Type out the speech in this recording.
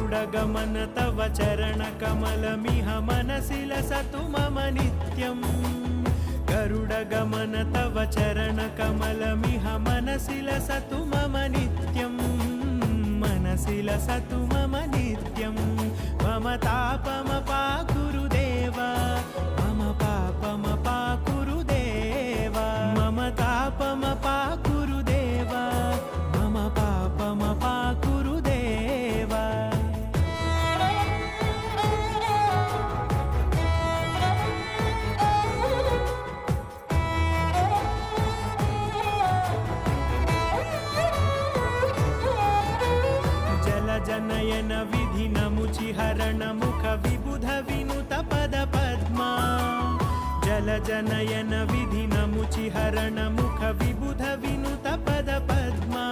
गरुडगमन तव चरणकमलमिह मनसि लसतु मम नित्यम् गरुडगमन तव चरणकमलमिह मनसि लसतु मम नित्यम् मनसि लसतु मम नित्यम् मम तापमपाकुरु देव मम पापमपाकुरु देव मम तापमपाकुरु देव मम पापमपाकुरु देव जनयन विधिनमुचिहरण मुख विबुध विनुत पद पद्मा जल जनयन विधिनमुचिहरण मुख विबुध विनुत पद पद्मा